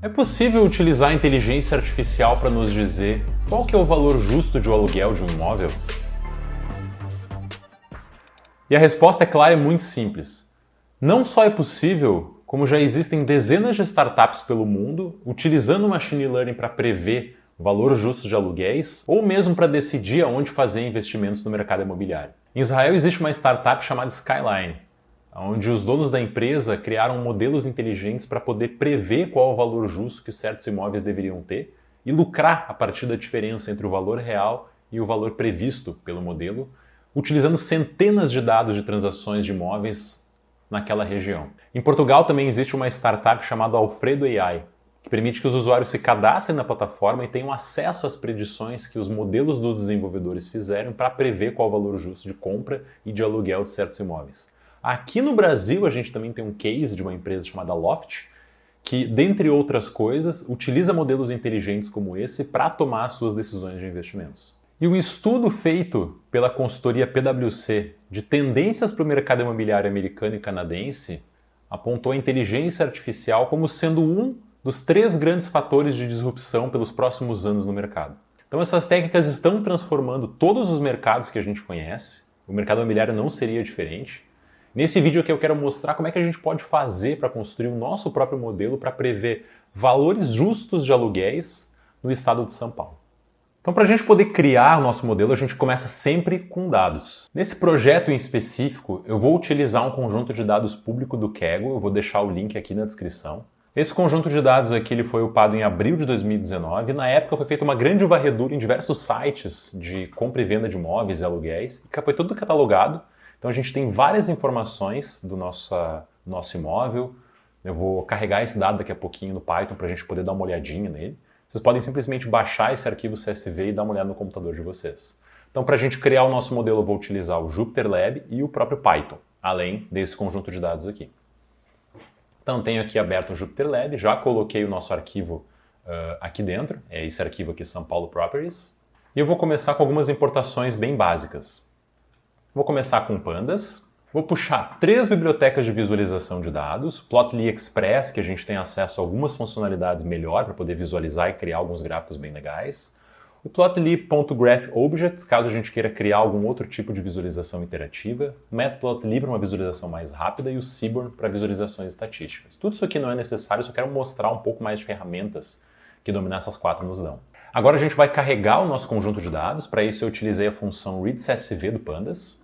É possível utilizar a inteligência artificial para nos dizer qual que é o valor justo de um aluguel de um imóvel? E a resposta é clara e muito simples. Não só é possível, como já existem dezenas de startups pelo mundo utilizando machine learning para prever o valor justo de aluguéis ou mesmo para decidir aonde fazer investimentos no mercado imobiliário. Em Israel existe uma startup chamada Skyline, onde os donos da empresa criaram modelos inteligentes para poder prever qual é o valor justo que certos imóveis deveriam ter e lucrar a partir da diferença entre o valor real e o valor previsto pelo modelo, utilizando centenas de dados de transações de imóveis naquela região. Em Portugal também existe uma startup chamada Alfredo AI, que permite que os usuários se cadastrem na plataforma e tenham acesso às predições que os modelos dos desenvolvedores fizeram para prever qual é o valor justo de compra e de aluguel de certos imóveis. Aqui no Brasil, a gente também tem um case de uma empresa chamada Loft, que, dentre outras coisas, utiliza modelos inteligentes como esse para tomar suas decisões de investimentos. E um estudo feito pela consultoria PwC de tendências para o mercado imobiliário americano e canadense apontou a inteligência artificial como sendo um dos 3 grandes fatores de disrupção pelos próximos anos no mercado. Então essas técnicas estão transformando todos os mercados que a gente conhece, o mercado imobiliário não seria diferente. Nesse vídeo aqui eu quero mostrar como é que a gente pode fazer para construir o nosso próprio modelo para prever valores justos de aluguéis no estado de São Paulo. Então, para a gente poder criar o nosso modelo, a gente começa sempre com dados. Nesse projeto em específico, eu vou utilizar um conjunto de dados público do Kaggle, eu vou deixar o link aqui na descrição. Esse conjunto de dados aqui ele foi upado em abril de 2019 e na época foi feita uma grande varredura em diversos sites de compra e venda de imóveis e aluguéis, e foi tudo catalogado. Então a gente tem várias informações do nosso imóvel. Eu vou carregar esse dado daqui a pouquinho no Python para a gente poder dar uma olhadinha nele. Vocês podem simplesmente baixar esse arquivo CSV e dar uma olhada no computador de vocês. Então para a gente criar o nosso modelo eu vou utilizar o JupyterLab e o próprio Python, além desse conjunto de dados aqui. Então tenho aqui aberto o JupyterLab, já coloquei o nosso arquivo aqui dentro, é esse arquivo aqui, São Paulo Properties. E eu vou começar com algumas importações bem básicas. Vou começar com Pandas, vou puxar 3 bibliotecas de visualização de dados, Plotly Express, que a gente tem acesso a algumas funcionalidades melhor para poder visualizar e criar alguns gráficos bem legais, o Plotly.GraphObjects, caso a gente queira criar algum outro tipo de visualização interativa, o Matplotlib para uma visualização mais rápida e o Seaborn para visualizações estatísticas. Tudo isso aqui não é necessário, só quero mostrar um pouco mais de ferramentas que dominar essas 4 nos dão. Agora a gente vai carregar o nosso conjunto de dados, para isso eu utilizei a função readCSV do Pandas.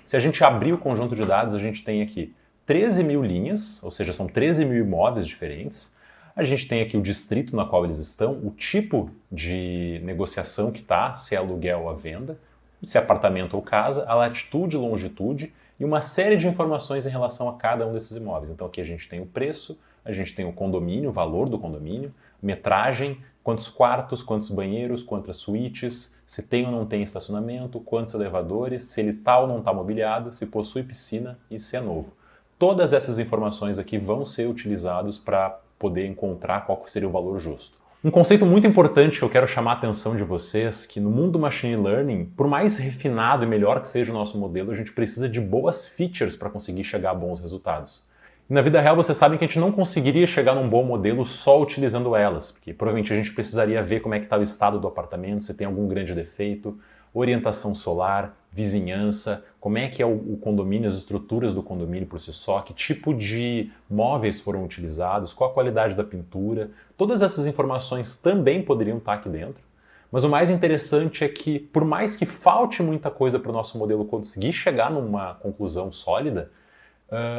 Se a gente abrir o conjunto de dados, a gente tem aqui 13.000 linhas, ou seja, são 13.000 imóveis diferentes. A gente tem aqui o distrito na qual eles estão, o tipo de negociação que está, se é aluguel ou a venda, se é apartamento ou casa, a latitude e longitude e uma série de informações em relação a cada um desses imóveis. Então aqui a gente tem o preço, a gente tem o condomínio, o valor do condomínio, metragem, quantos quartos, quantos banheiros, quantas suítes, se tem ou não tem estacionamento, quantos elevadores, se ele está ou não está mobiliado, se possui piscina e se é novo. Todas essas informações aqui vão ser utilizadas para poder encontrar qual seria o valor justo. Um conceito muito importante que eu quero chamar a atenção de vocês, que no mundo do machine learning, por mais refinado e melhor que seja o nosso modelo, a gente precisa de boas features para conseguir chegar a bons resultados. E na vida real, vocês sabem que a gente não conseguiria chegar num bom modelo só utilizando elas, porque provavelmente a gente precisaria ver como é que está o estado do apartamento, se tem algum grande defeito, orientação solar, vizinhança, como é que é o condomínio, as estruturas do condomínio por si só, que tipo de móveis foram utilizados, qual a qualidade da pintura. Todas essas informações também poderiam estar aqui dentro. Mas o mais interessante é que, por mais que falte muita coisa para o nosso modelo conseguir chegar numa conclusão sólida,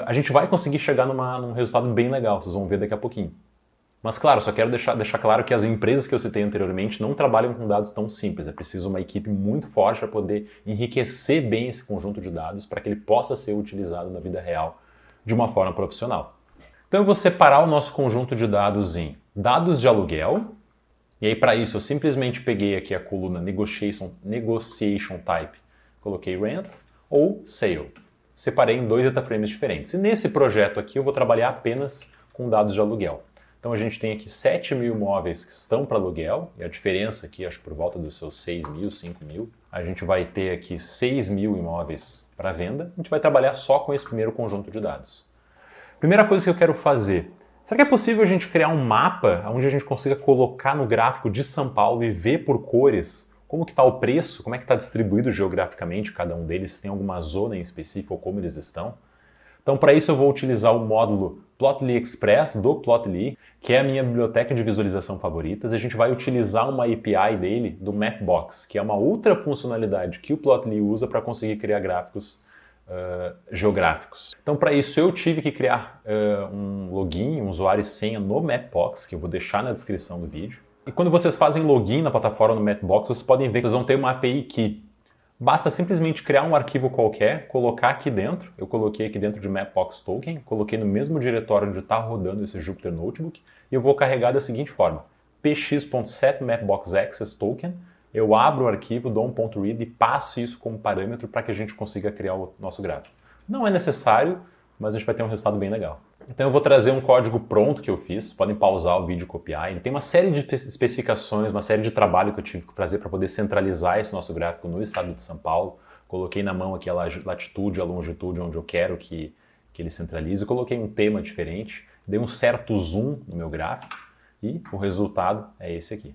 a gente vai conseguir chegar num resultado bem legal, vocês vão ver daqui a pouquinho. Mas claro, só quero deixar claro que as empresas que eu citei anteriormente não trabalham com dados tão simples, é preciso uma equipe muito forte para poder enriquecer bem esse conjunto de dados para que ele possa ser utilizado na vida real de uma forma profissional. Então eu vou separar o nosso conjunto de dados em dados de aluguel, e aí para isso eu simplesmente peguei aqui a coluna Negotiation Type, coloquei Rent ou Sale. Separei em 2 dataframes diferentes. E nesse projeto aqui eu vou trabalhar apenas com dados de aluguel. Então a gente tem aqui 7.000 imóveis que estão para aluguel, e a diferença aqui acho que por volta dos seus 6.000, 5.000. A gente vai ter aqui 6.000 imóveis para venda. A gente vai trabalhar só com esse primeiro conjunto de dados. Primeira coisa que eu quero fazer, Será que é possível a gente criar um mapa onde a gente consiga colocar no gráfico de São Paulo e ver por cores como que está o preço, como é que está distribuído geograficamente cada um deles, se tem alguma zona em específico ou como eles estão? Então, para isso eu vou utilizar o módulo Plotly Express do Plotly, que é a minha biblioteca de visualização favoritas. A gente vai utilizar uma API dele, do Mapbox, que é uma outra funcionalidade que o Plotly usa para conseguir criar gráficos geográficos. Então, para isso, eu tive que criar um login, um usuário e senha no Mapbox, que eu vou deixar na descrição do vídeo. E quando vocês fazem login na plataforma no Mapbox, vocês podem ver que vocês vão ter uma API Key. Basta simplesmente criar um arquivo qualquer, colocar aqui dentro. Eu coloquei aqui dentro de Mapbox Token, coloquei no mesmo diretório onde está rodando esse Jupyter Notebook, e eu vou carregar da seguinte forma: px.setMapboxAccessToken. Eu abro o arquivo, dou um .read e passo isso como parâmetro para que a gente consiga criar o nosso gráfico. Não é necessário, mas a gente vai ter um resultado bem legal. Então eu vou trazer um código pronto que eu fiz, podem pausar o vídeo e copiar. Ele tem uma série de especificações, uma série de trabalho que eu tive que fazer para poder centralizar esse nosso gráfico no estado de São Paulo. Coloquei na mão aqui a latitude, a longitude, onde eu quero que ele centralize. Coloquei um tema diferente, dei um certo zoom no meu gráfico e o resultado é esse aqui.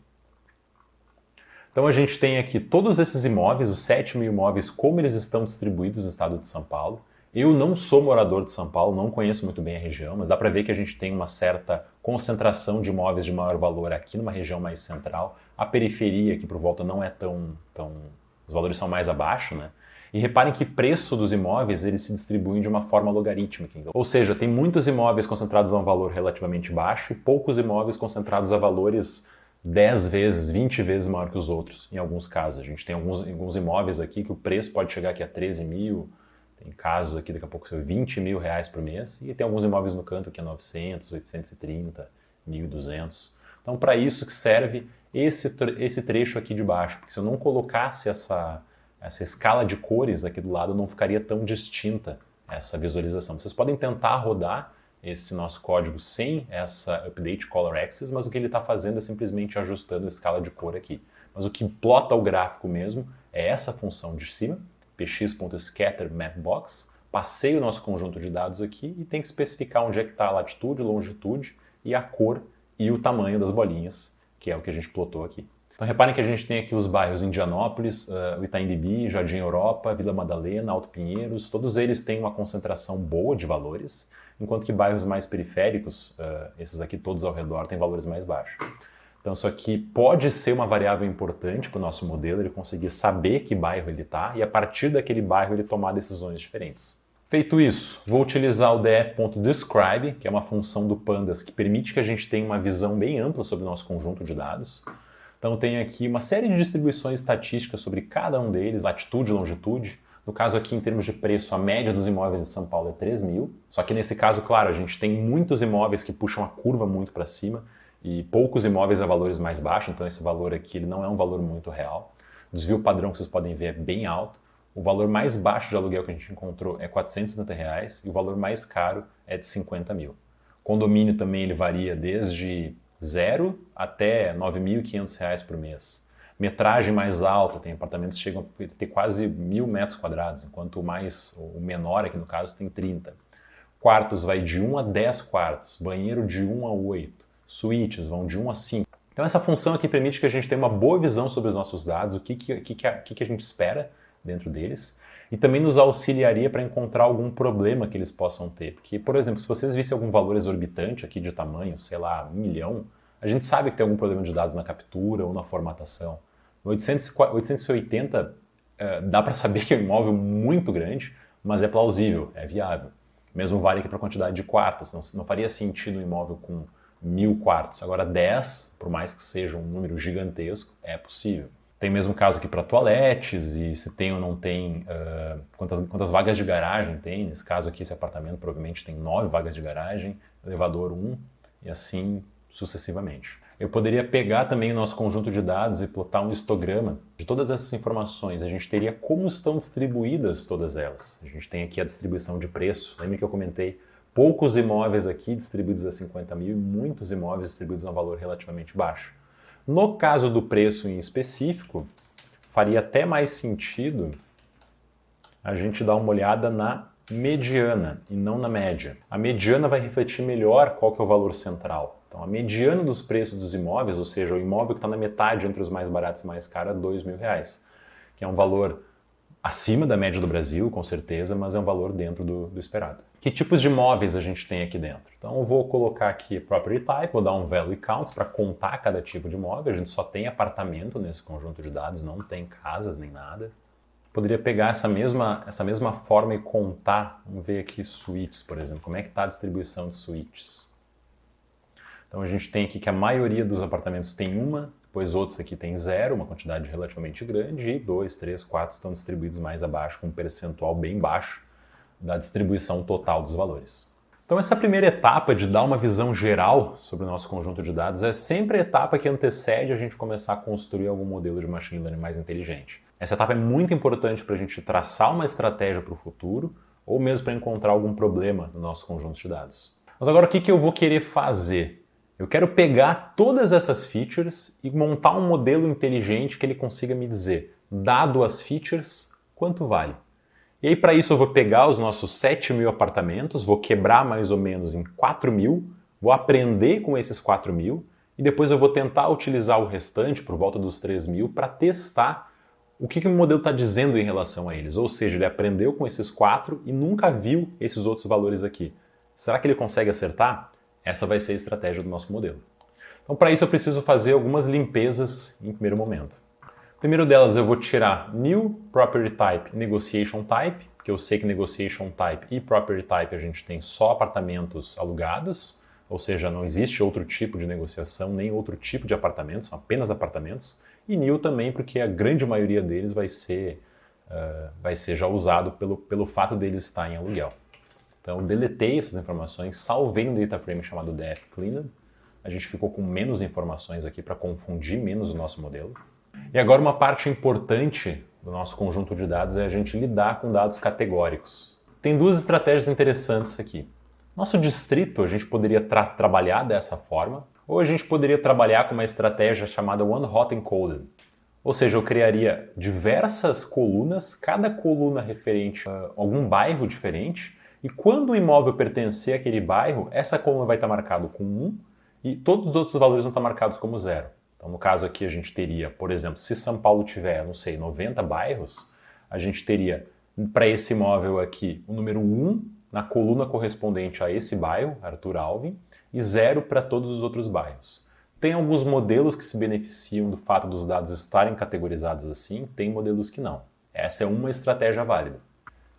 Então a gente tem aqui todos esses imóveis, os 7.000 imóveis, como eles estão distribuídos no estado de São Paulo. Eu não sou morador de São Paulo, não conheço muito bem a região, mas dá para ver que a gente tem uma certa concentração de imóveis de maior valor aqui numa região mais central. A periferia aqui por volta não é tão... os valores são mais abaixo, né? E reparem que o preço dos imóveis eles se distribuem de uma forma logarítmica. Ou seja, tem muitos imóveis concentrados a um valor relativamente baixo e poucos imóveis concentrados a valores 10 vezes, 20 vezes maior que os outros, em alguns casos. A gente tem alguns imóveis aqui que o preço pode chegar aqui a 13 mil, tem casos aqui daqui a pouco 20 mil reais por mês, e tem alguns imóveis no canto que é 900, 830, 1.200. Então, para isso que serve esse trecho aqui de baixo, porque se eu não colocasse essa escala de cores aqui do lado, não ficaria tão distinta essa visualização. Vocês podem tentar rodar esse nosso código sem essa Update Color Axis, mas o que ele está fazendo é simplesmente ajustando a escala de cor aqui. Mas o que plota o gráfico mesmo é essa função de cima, px.scatterMapbox, passei o nosso conjunto de dados aqui e tem que especificar onde é que está a latitude, longitude e a cor e o tamanho das bolinhas, que é o que a gente plotou aqui. Então reparem que a gente tem aqui os bairros Indianópolis, o Itaim Bibi, Jardim Europa, Vila Madalena, Alto Pinheiros, todos eles têm uma concentração boa de valores, enquanto que bairros mais periféricos, esses aqui todos ao redor, têm valores mais baixos. Então isso aqui pode ser uma variável importante para o nosso modelo, ele conseguir saber que bairro ele está e a partir daquele bairro ele tomar decisões diferentes. Feito isso, vou utilizar o df.describe, que é uma função do Pandas que permite que a gente tenha uma visão bem ampla sobre o nosso conjunto de dados. Então tem aqui uma série de distribuições estatísticas sobre cada um deles, latitude e longitude. No caso aqui, em termos de preço, a média dos imóveis de São Paulo é 3 mil. Só que nesse caso, claro, a gente tem muitos imóveis que puxam a curva muito para cima e poucos imóveis a valores mais baixos, então esse valor aqui ele não é um valor muito real. O desvio padrão que vocês podem ver é bem alto. O valor mais baixo de aluguel que a gente encontrou é R$ 470 reais, e o valor mais caro é de 50 mil. Condomínio também ele varia desde 0 até R$ 9.500 reais por mês. Metragem mais alta, tem apartamentos que chegam a ter quase 1.000 metros quadrados, enquanto o menor aqui no caso tem 30. Quartos vai de 1 a 10 quartos, banheiro de 1 a 8, suítes vão de 1 a 5. Então essa função aqui permite que a gente tenha uma boa visão sobre os nossos dados, o que a gente espera dentro deles, e também nos auxiliaria para encontrar algum problema que eles possam ter. Porque, por exemplo, se vocês vissem algum valor exorbitante aqui de tamanho, sei lá, 1 milhão, a gente sabe que tem algum problema de dados na captura ou na formatação. No 880 dá para saber que é um imóvel muito grande, mas é plausível, é viável. Mesmo vale aqui para a quantidade de quartos, não faria sentido um imóvel com 1.000 quartos. Agora 10, por mais que seja um número gigantesco, é possível. Tem o mesmo caso aqui para toaletes, e se tem ou não tem, quantas vagas de garagem tem. Nesse caso aqui, esse apartamento provavelmente tem 9 vagas de garagem, elevador 1, e assim sucessivamente. Eu poderia pegar também o nosso conjunto de dados e plotar um histograma de todas essas informações. A gente teria como estão distribuídas todas elas. A gente tem aqui a distribuição de preço. Lembra que eu comentei? Poucos imóveis aqui distribuídos a 50 mil e muitos imóveis distribuídos a um valor relativamente baixo. No caso do preço em específico, faria até mais sentido a gente dar uma olhada na mediana e não na média. A mediana vai refletir melhor qual que é o valor central. Então a mediana dos preços dos imóveis, ou seja, o imóvel que está na metade entre os mais baratos e mais caros, é R$2.000, que é um valor acima da média do Brasil, com certeza, mas é um valor dentro do esperado. Que tipos de imóveis a gente tem aqui dentro? Então eu vou colocar aqui Property Type, vou dar um Value Counts para contar cada tipo de imóvel. A gente só tem apartamento nesse conjunto de dados, não tem casas nem nada. Poderia pegar essa mesma forma e contar, vamos ver aqui suítes, por exemplo, como é que está a distribuição de suítes. Então a gente tem aqui que a maioria dos apartamentos tem uma, depois outros aqui tem 0, uma quantidade relativamente grande, e 2, 3, 4 estão distribuídos mais abaixo, com um percentual bem baixo da distribuição total dos valores. Então essa primeira etapa de dar uma visão geral sobre o nosso conjunto de dados é sempre a etapa que antecede a gente começar a construir algum modelo de machine learning mais inteligente. Essa etapa é muito importante para a gente traçar uma estratégia para o futuro, ou mesmo para encontrar algum problema no nosso conjunto de dados. Mas agora o que eu vou querer fazer? Eu quero pegar todas essas features e montar um modelo inteligente que ele consiga me dizer, dado as features, quanto vale. E aí para isso eu vou pegar os nossos 7.000 apartamentos, vou quebrar mais ou menos em 4.000, vou aprender com esses 4.000 e depois eu vou tentar utilizar o restante, por volta dos 3.000, para testar o que o modelo está dizendo em relação a eles. Ou seja, ele aprendeu com esses 4 e nunca viu esses outros valores aqui. Será que ele consegue acertar? Essa vai ser a estratégia do nosso modelo. Então, para isso eu preciso fazer algumas limpezas em primeiro momento. Primeiro delas, eu vou tirar New Property Type Negotiation Type, porque eu sei que Negotiation Type e Property Type a gente tem só apartamentos alugados, ou seja, não existe outro tipo de negociação, nem outro tipo de apartamentos, são apenas apartamentos. E New também, porque a grande maioria deles vai ser já usado pelo fato deles estar em aluguel. Então, eu deletei essas informações, salvei um data frame chamado df cleanup. A gente ficou com menos informações aqui para confundir menos o nosso modelo. E agora uma parte importante do nosso conjunto de dados é a gente lidar com dados categóricos. Tem duas estratégias interessantes aqui. Nosso distrito a gente poderia trabalhar dessa forma, ou a gente poderia trabalhar com uma estratégia chamada One Hot Encoded. Ou seja, eu criaria diversas colunas, cada coluna referente a algum bairro diferente, e quando o imóvel pertencer àquele bairro, essa coluna vai estar marcada com 1 e todos os outros valores vão estar marcados como 0. Então, no caso aqui, a gente teria, por exemplo, se São Paulo tiver, não sei, 90 bairros, a gente teria, para esse imóvel aqui, o número 1 na coluna correspondente a esse bairro, Arthur Alvim, e 0 para todos os outros bairros. Tem alguns modelos que se beneficiam do fato dos dados estarem categorizados assim, tem modelos que não. Essa é uma estratégia válida,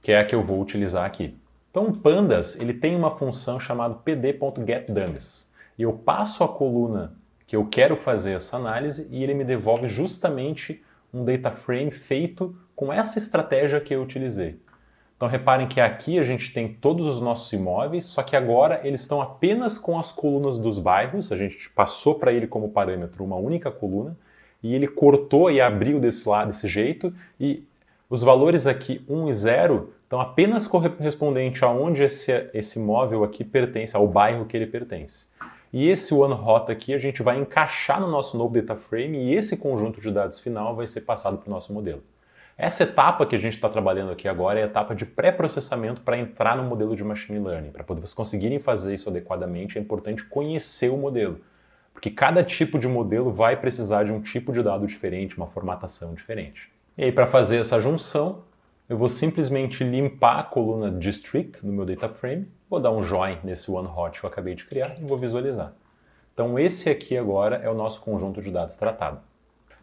que é a que eu vou utilizar aqui. Então, o Pandas ele tem uma função chamada pd.getDummies. E eu passo a coluna que eu quero fazer essa análise e ele me devolve justamente um data frame feito com essa estratégia que eu utilizei. Então, reparem que aqui a gente tem todos os nossos imóveis, só que agora eles estão apenas com as colunas dos bairros. A gente passou para ele como parâmetro uma única coluna e ele cortou e abriu desse lado, desse jeito, e os valores aqui 1 e 0 estão apenas correspondente a onde esse imóvel aqui pertence, ao bairro que ele pertence. E esse One Hot aqui a gente vai encaixar no nosso novo data frame e esse conjunto de dados final vai ser passado para o nosso modelo. Essa etapa que a gente está trabalhando aqui agora é a etapa de pré-processamento para entrar no modelo de Machine Learning. Para poder vocês conseguirem fazer isso adequadamente, é importante conhecer o modelo. Porque cada tipo de modelo vai precisar de um tipo de dado diferente, uma formatação diferente. E aí, para fazer essa junção, eu vou simplesmente limpar a coluna District no meu data frame, vou dar um join nesse One Hot que eu acabei de criar e vou visualizar. Então esse aqui agora é o nosso conjunto de dados tratado.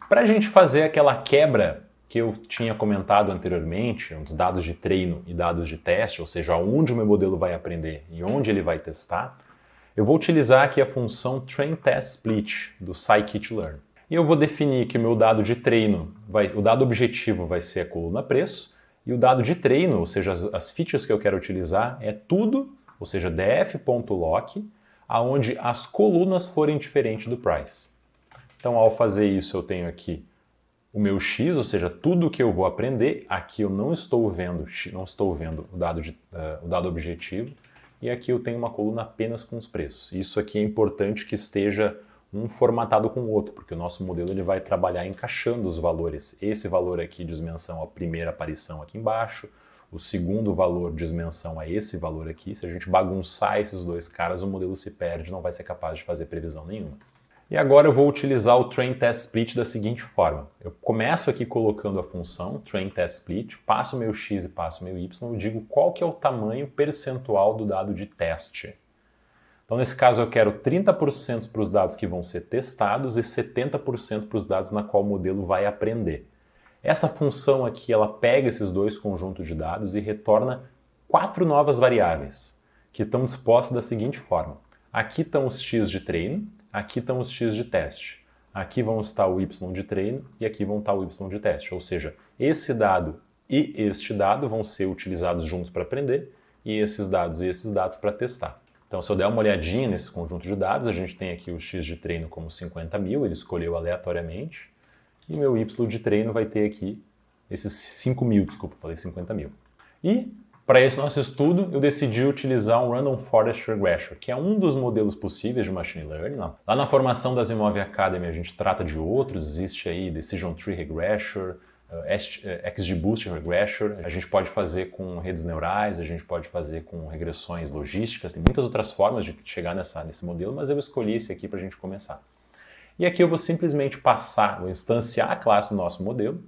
Para a gente fazer aquela quebra que eu tinha comentado anteriormente, os dados de treino e dados de teste, ou seja, onde o meu modelo vai aprender e onde ele vai testar, eu vou utilizar aqui a função train-test-split do scikit-learn. E eu vou definir que o meu dado de treino, o dado objetivo vai ser a coluna preço, e o dado de treino, ou seja, as features que eu quero utilizar, é tudo, ou seja, df.lock, aonde as colunas forem diferentes do price. Então, ao fazer isso, eu tenho aqui o meu x, ou seja, tudo que eu vou aprender. Aqui eu não estou vendo o dado objetivo, e aqui eu tenho uma coluna apenas com os preços. Isso aqui é importante que esteja um formatado com o outro, porque o nosso modelo ele vai trabalhar encaixando os valores. Esse valor aqui diz menção à primeira aparição aqui embaixo, o segundo valor de dimensão é esse valor aqui. Se a gente bagunçar esses dois caras, o modelo se perde, não vai ser capaz de fazer previsão nenhuma. E agora eu vou utilizar o Train Test Split da seguinte forma. Eu começo aqui colocando a função Train Test Split, passo o meu x e passo o meu y e digo qual que é o tamanho percentual do dado de teste. Então, nesse caso, eu quero 30% para os dados que vão ser testados e 70% para os dados na qual o modelo vai aprender. Essa função aqui, ela pega esses dois conjuntos de dados e retorna 4 novas variáveis, que estão dispostas da seguinte forma. Aqui estão os x de treino, aqui estão os x de teste. Aqui vão estar o y de treino e aqui vão estar o y de teste. Ou seja, esse dado e este dado vão ser utilizados juntos para aprender e esses dados para testar. Então, se eu der uma olhadinha nesse conjunto de dados, a gente tem aqui o x de treino como 50.000, ele escolheu aleatoriamente, e meu y de treino vai ter aqui esses 5.000, desculpa, falei 50.000. E, para esse nosso estudo, eu decidi utilizar um Random Forest Regression, que é um dos modelos possíveis de Machine Learning. Lá na formação da Asimov Academy a gente trata de outros, existe aí Decision Tree Regression, XGBoost Regression, a gente pode fazer com redes neurais, a gente pode fazer com regressões logísticas, tem muitas outras formas de chegar nesse modelo, mas eu escolhi esse aqui para a gente começar. E aqui eu vou simplesmente vou instanciar a classe do nosso modelo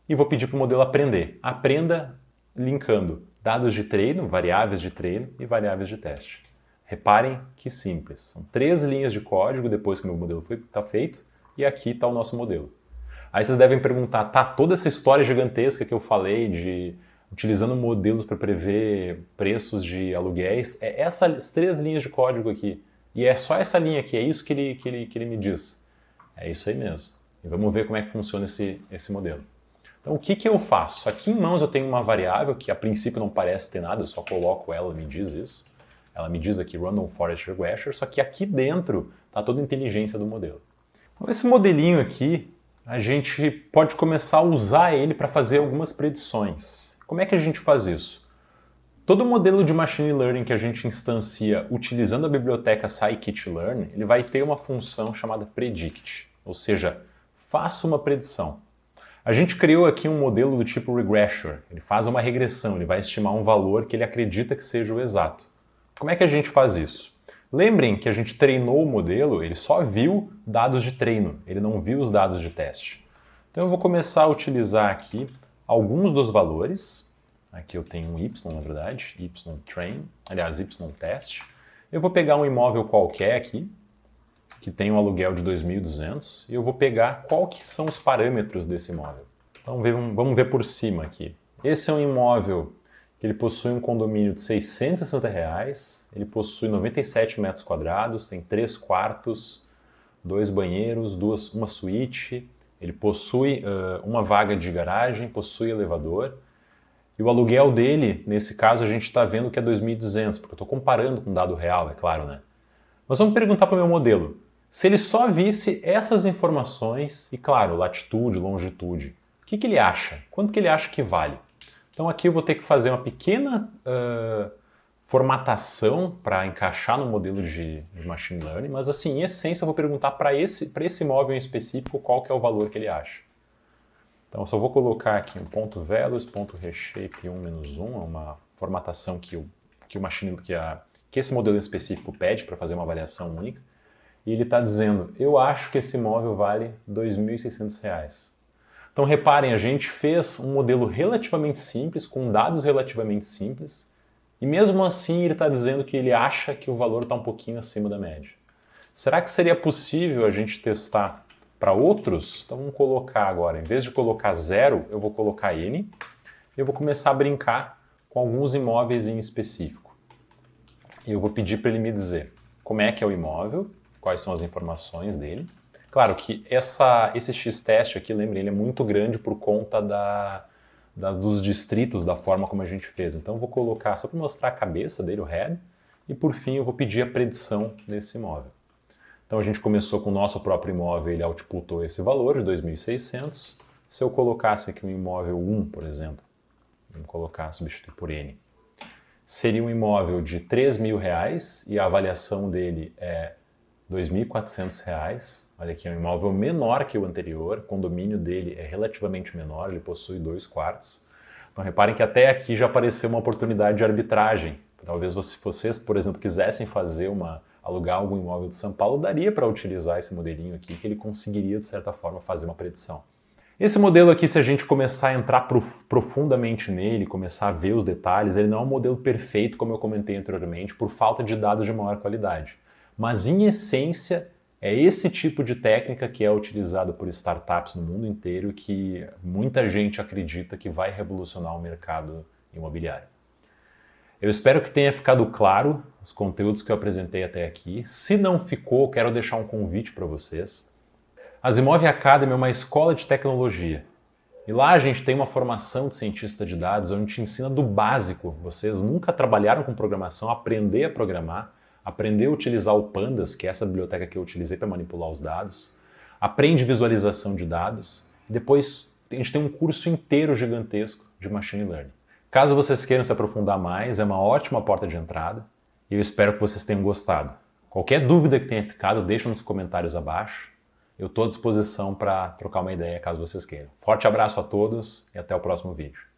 e vou pedir para o modelo aprender. Aprenda linkando dados de treino, variáveis de treino e variáveis de teste. Reparem que simples, são 3 linhas de código depois que o meu modelo está feito e aqui está o nosso modelo. Aí vocês devem perguntar, tá, toda essa história gigantesca que eu falei de utilizando modelos para prever preços de aluguéis, é essas 3 linhas de código aqui. E é só essa linha aqui, é isso que ele me diz. É isso aí mesmo. E vamos ver como é que funciona esse modelo. Então o que eu faço? Aqui em mãos eu tenho uma variável que a princípio não parece ter nada, eu só coloco ela, me diz isso. Ela me diz aqui Random Forest Regression, só que aqui dentro está toda a inteligência do modelo. Então esse modelinho aqui, a gente pode começar a usar ele para fazer algumas predições. Como é que a gente faz isso? Todo modelo de Machine Learning que a gente instancia utilizando a biblioteca Scikit-learn, ele vai ter uma função chamada Predict, ou seja, faça uma predição. A gente criou aqui um modelo do tipo Regressor, ele faz uma regressão, ele vai estimar um valor que ele acredita que seja o exato. Como é que a gente faz isso? Lembrem que a gente treinou o modelo, ele só viu dados de treino, ele não viu os dados de teste. Então eu vou começar a utilizar aqui alguns dos valores. Aqui eu tenho um y, na verdade, y-train, aliás, y-test. Eu vou pegar um imóvel qualquer aqui, que tem um aluguel de 2.200, e eu vou pegar qual que são os parâmetros desse imóvel. Então vamos ver por cima aqui. Esse é um imóvel que ele possui um condomínio de R$660, ele possui 97 metros quadrados, tem 3 quartos, 2 banheiros, uma suíte, ele possui uma vaga de garagem, possui elevador, e o aluguel dele, nesse caso, a gente está vendo que é 2.200, porque eu estou comparando com o dado real, é claro, né? Mas vamos perguntar para o meu modelo, se ele só visse essas informações, e claro, latitude, longitude, o que ele acha? Quanto que ele acha que vale? Então aqui eu vou ter que fazer uma pequena formatação para encaixar no modelo de Machine Learning, mas assim, em essência eu vou perguntar para esse imóvel em específico qual que é o valor que ele acha. Então eu só vou colocar aqui um ponto values, ponto reshape 1-1, é uma formatação que esse modelo em específico pede para fazer uma avaliação única. E ele está dizendo, eu acho que esse imóvel vale R$2.600. Então reparem, a gente fez um modelo relativamente simples, com dados relativamente simples, e mesmo assim ele está dizendo que ele acha que o valor está um pouquinho acima da média. Será que seria possível a gente testar para outros? Então vamos colocar agora, em vez de colocar 0, eu vou colocar N, e eu vou começar a brincar com alguns imóveis em específico. E eu vou pedir para ele me dizer como é que é o imóvel, quais são as informações dele. Claro que esse x-teste aqui, lembrem, ele é muito grande por conta dos distritos, da forma como a gente fez. Então eu vou colocar, só para mostrar a cabeça dele, o head, e por fim eu vou pedir a predição desse imóvel. Então a gente começou com o nosso próprio imóvel, ele outputou esse valor de 2.600. Se eu colocasse aqui um imóvel 1, por exemplo, vamos substituir por N, seria um imóvel de R$3.000 e a avaliação dele é R$2.400. Olha aqui, é um imóvel menor que o anterior, o condomínio dele é relativamente menor, ele possui 2 quartos. Então reparem que até aqui já apareceu uma oportunidade de arbitragem. Talvez se vocês, por exemplo, quisessem alugar algum imóvel de São Paulo, daria para utilizar esse modelinho aqui, que ele conseguiria, de certa forma, fazer uma predição. Esse modelo aqui, se a gente começar a entrar profundamente nele, começar a ver os detalhes, ele não é um modelo perfeito, como eu comentei anteriormente, por falta de dados de maior qualidade. Mas, em essência, é esse tipo de técnica que é utilizada por startups no mundo inteiro e que muita gente acredita que vai revolucionar o mercado imobiliário. Eu espero que tenha ficado claro os conteúdos que eu apresentei até aqui. Se não ficou, quero deixar um convite para vocês. A Zimov Academy é uma escola de tecnologia. E lá a gente tem uma formação de cientista de dados, onde a gente ensina do básico. Vocês nunca trabalharam com programação, aprender a programar, aprender a utilizar o Pandas, que é essa biblioteca que eu utilizei para manipular os dados, aprende visualização de dados, e depois a gente tem um curso inteiro gigantesco de Machine Learning. Caso vocês queiram se aprofundar mais, é uma ótima porta de entrada e eu espero que vocês tenham gostado. Qualquer dúvida que tenha ficado, deixa nos comentários abaixo. Eu estou à disposição para trocar uma ideia caso vocês queiram. Forte abraço a todos e até o próximo vídeo.